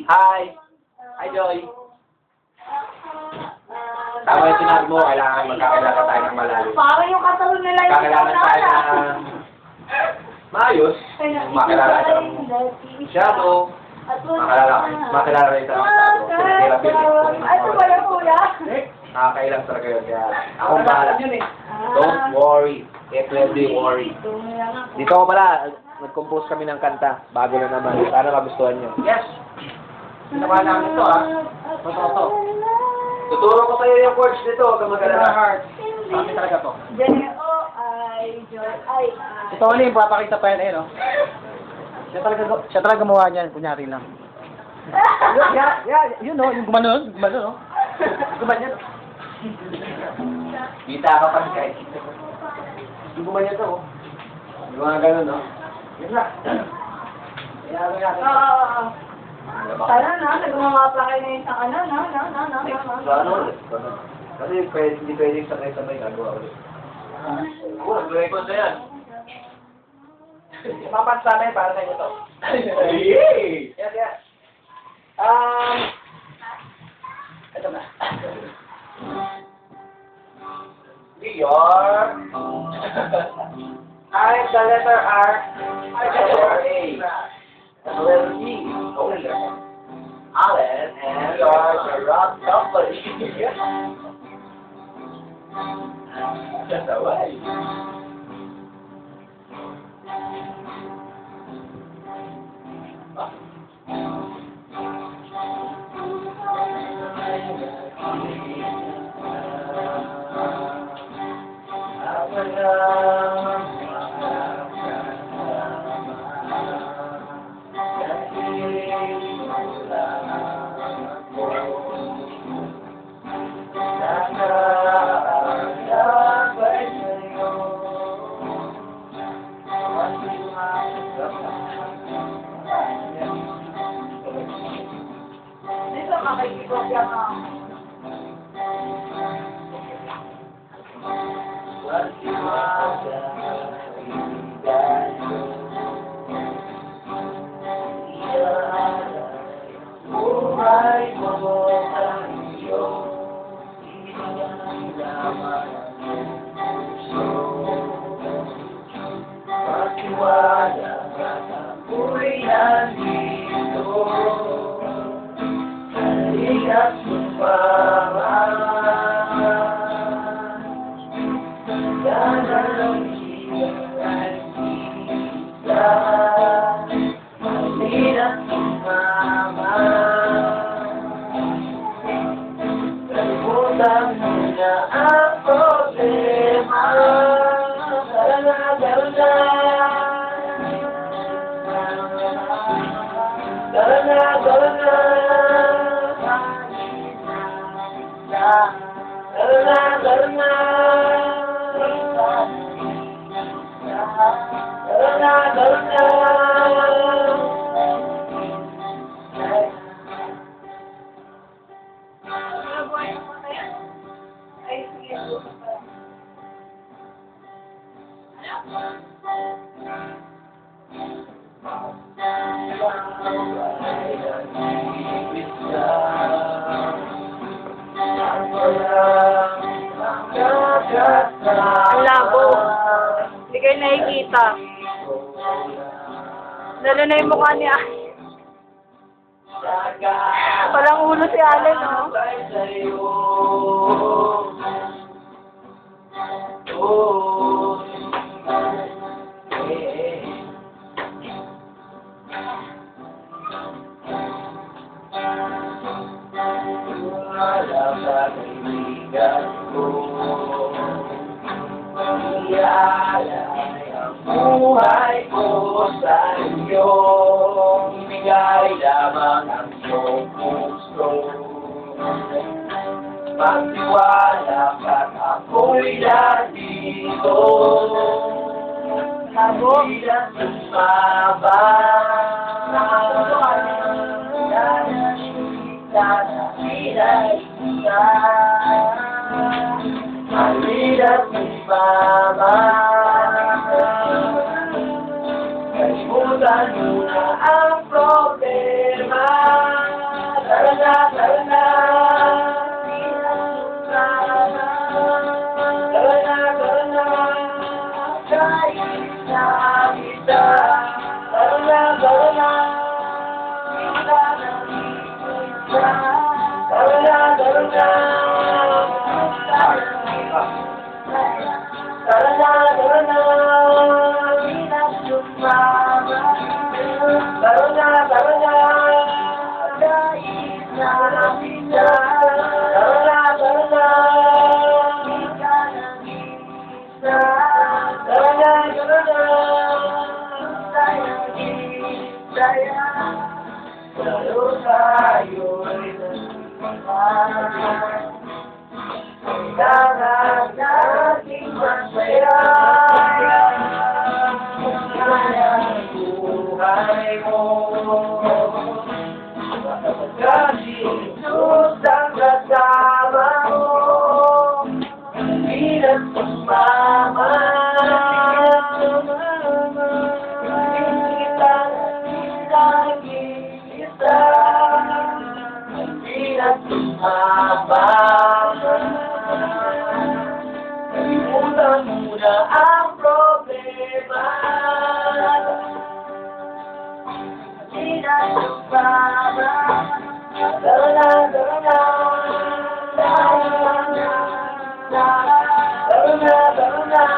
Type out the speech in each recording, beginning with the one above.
Hi! Hi, Joy! Tama yung sinabi mo, kailangan magkakilala tayo ng malalim. Parang yung katalon nila yung Kailangan tayo na maayos. Makilala tayo ng masyado. Makilala rin tayo ng masyado. Ito ba yung kuya? Nakakailang talaga yun. Kaya akong bahala. Don't worry. It will be worry. Dito ko pala, nag-compose kami ng kanta. Bago na naman. Sana magustuhan nyo. Yes! Ginawa namin ito, ha? Totoo. Tuturo ko sa'yo yung chords nito. Huwag kang mag-alala. Sabi talaga to. J-O-I-J-I. Si Tony, papakita pa yan eh, no? Siya talaga gumawa niyan, kunyari lang. Yun, no? Yung gumano, no? Gumanyan. Kita ka pa kahit. Yung gumanyan to, oh. Yung mga ganun, no? Yun na. Kaya natin. Oo. Sana na, nagmamapa kayo na isang ano, no? Ano? Kasi hindi pwedeng sabay-sabay gagawa ulit. Oo, nag-gawin ko sa yan. Mapat sa amin para sa inyo to. Yay! Yes. Ito na. We are... I, the letter R. I, the letter A. The letter E. Alan, and we are the Rock Company. That's the way. Dito makikipagya ka. Ang labo. Hindi kayo nakikita. Lalo na yung mukha niya. Walang ulo si Allen, no? Buhay ko sa iyo, ibigay lamang ang iyong gusto. Magtiwala ka't ako'y nandito. Hindi na sumaba. Halina't sumaba. Iwasan mo na ang problema. Tara na, tara na. Tara na, tara na. Kahit na kita. Tara na, tara na. Tara na, tara na. Tara na, tara na. Tara na, tara na. Kahit na kita. Tara na, tara na. Tara na, tara na. Pero tayo'y nagmamahal. Kailangan nating masaya. Kaya ang buhay mo. Kasi Jesus ang kasama mo. Hindi na sumama. Hindi kita nakikita. Hindi na sumama. Iwasan mo na ang problema. Hindi na sumama. Tara na, tara na. Tara na, tara na. Tara na,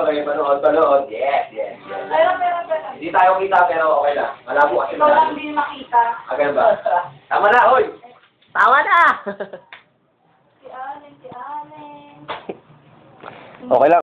Okay, panood. Yes. Pero. Hindi tayo kita, pero okay lang. Malabo kasi Ikaw lang din makita. Ganun ba? Tama na, hoy! Tama na! Si Allen. Okay lang.